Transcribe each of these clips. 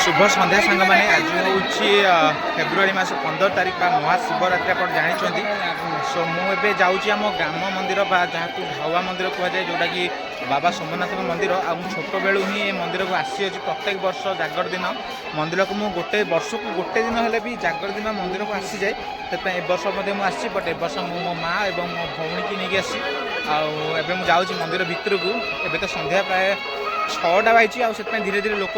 शुभ संध्या सांग मैंने आज हूँ फेब्रुआरी मास 15 तारीख महाशिवरात्रि आप जानते। सो मुझे जाऊँगी आम ग्राम मंदिर जहाँ को ढावा मंदिर कहुए जोटा कि बाबा सोमनाथ मंदिर आ छोट बेलू ही मंदिर को आसी प्रत्येक वर्ष जागर दिन मंदिर को गोटे वर्ष को गोटे दिन हेल्ले भी जागर दिन मंदिर को आसी जाए से वर्ष मुझे बट ए वर्ष मो माँ और मो भौणी की नहीं आसी आए जाऊँगी मंदिर भितर को एवं तो संध्या प्राय 6टा बाजी आउ धीरे धीरे लोक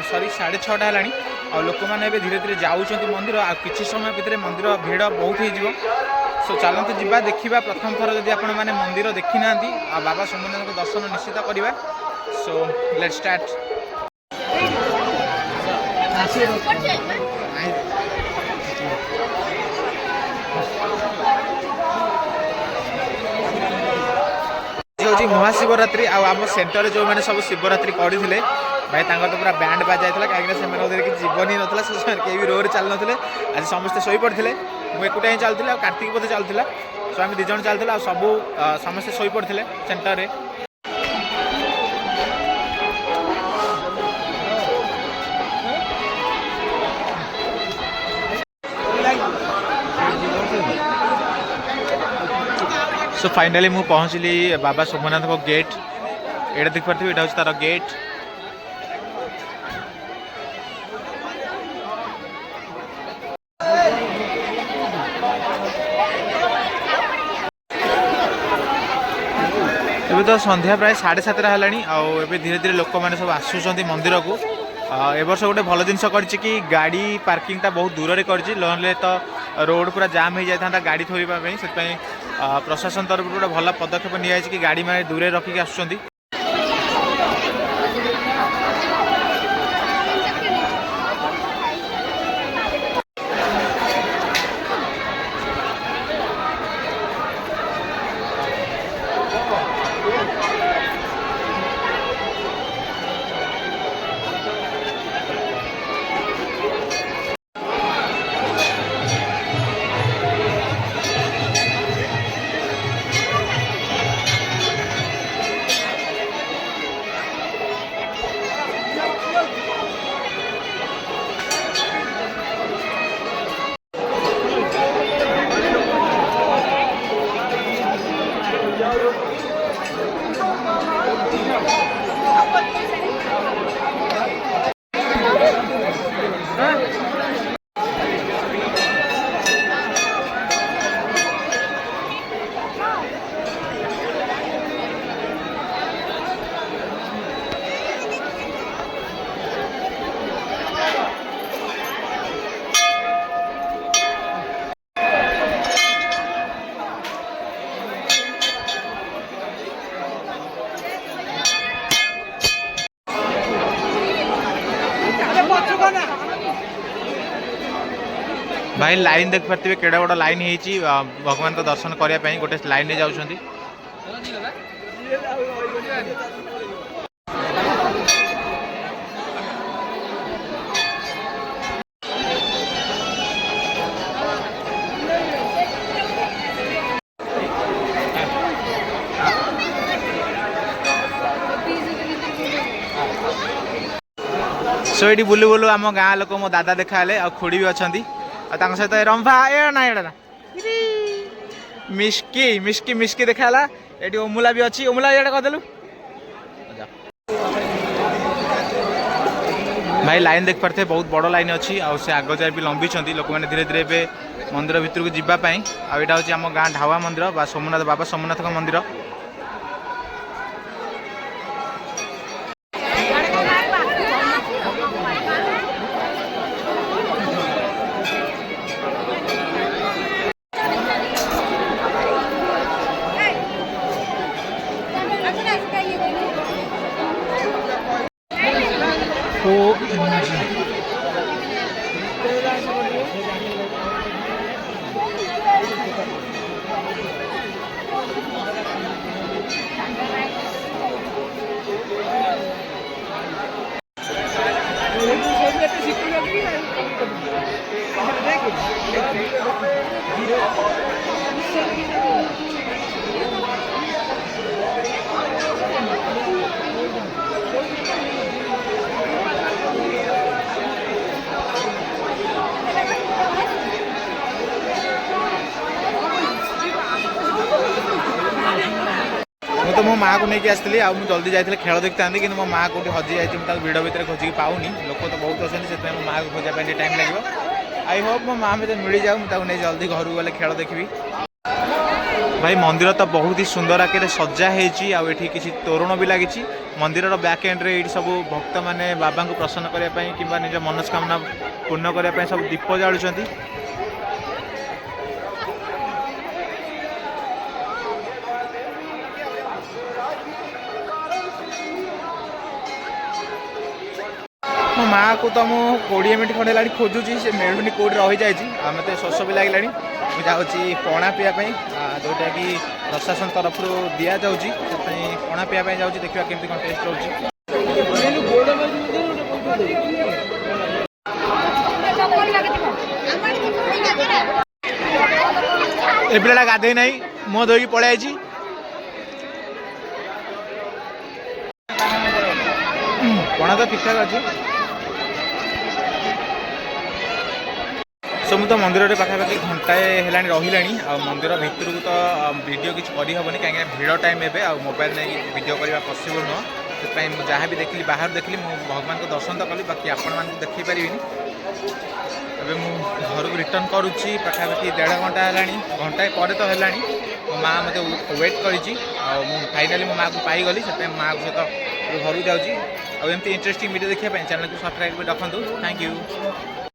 सरी 6:30 है लोक मैंने धीरे धीरे जाऊँच मंदिर आ किसी समय भितर मंदिर भिड़ बहुत हो सो चलते जी देखा प्रथम थर जब आपण मैंने मंदिर देखी ना बाबा सोमनाथ को दर्शन निश्चित करवा। So let start. हूँ महाशिवरात्रि आम सेन्टर जो मैंने सब शिवरात्रि करते भाई तो पूरा बैंड बाजा कहीं से जीवन ही नाला से कहीं भी रोड चल ना आज समस्ते शोई पड़ते मुझे एकुटा ही चलूँ कार्तिक बोधे चलूला सो आम 2 जन चलूँ सब समस्ते शोई पड़ते सेन्टर में। सो फाइनाली मु पहुँचली बाबा सोमनाथ को गेट एटा देख पार्थे यहाँ हूँ तार गेट। एबे तो संध्या प्राय 7:30 है धीरे धीरे लोक मैंने सब आसुँच मंदिर को ए वर्ष गोटे भल जिन कि गाड़ी पार्किंगटा बहुत दूर में कर तो रोड पूरा जाम हो जाता गाड़ी थोड़ा से प्रशासन तरफ गोटे भल पदक्षेप निया कि गाड़ी मैंने दूर रखिक आसुँच। भाई लाइन देख पारे केड़ा बड़ा लाइन है भगवान को दर्शन करने गोटे लाइन में जाऊँच। सो ये बुलू बुलू आम गाँ लोक मो दादा देखा आ खुड़ी भी अच्छा सहित रंभा ए ना एड़ा ना मिस्की मिस्की मिस्की देखाला ये ओमुला भी अच्छी ओमुला ये करदेलु भाई लाइन देख पारे बहुत बड़ लाइन अच्छी से आग जाए भी लंबी लोक मैंने धीरे धीरे मंदिर भितर को जावाई आटा हूँ आम गाँ ढावा मंदिर बा सोमनाथ बाबा सोमनाथ मंदिर। माँ को लेकिन आसती मुझे जल्दी जाइए खेल देखी था कि मो माँ कौटी हजि जाइए भिड़ भितर खोजिक पाऊनी लोक तो बहुत अच्छे से मो माँ को खोजापी टाइम लगे आई होप मो माँ मत मिल जाऊ मुझे जल्दी घर गले खेल देखी भाई मंदिर तो बहुत ही सुंदर आकार सजा होती किसी तोरण भी लगी मंदिर बैक एंड्रे ये सब भक्त मैंने बाबा को प्रसन्न करने कि निज मनस्कामना पूर्ण करने सब दीप जालुंट मो माँ को तो मुझे 20 मिनट खंडे है खोजुची से मिलूनी कौट रही जाए मत शोष भी लगे मुझे जाऊँगी पणा पीवाई जोटा कि प्रशासन तरफ दि जाऊँगी पणा पीवाई जाऊँगी देखा केमती कौन टेस्ट रोचे ए पिला गाधे ना मुह धोई पलि पणा तो ठीक ठाक अच्छे सो मुझे मंदिर पाखापाखि घंटाए है रही आ मंदिर भितर को तो वीडियो किसी करहबनी कहीं भिड़ टाइम ए मोबाइल नहीं वीडियो करने पॉसिबल नुह से जहाँ भी देखली बाहर देखली भगवान को दर्शन तो कली बाकी आपण मानक देखी पारि अबे मु घर को रिटर्न करुच्ची पाखापाखि 1.5 घंटा है घंटाए पर तो है मो माँ मत वेट करी फाइनाली मो माँ को पाईगली से माँ को सहित घर को जाऊँगी आमती इंटरेस्टिंग वीडियो देखिए चैनल को सब्सक्राइब रखु थैंक यू।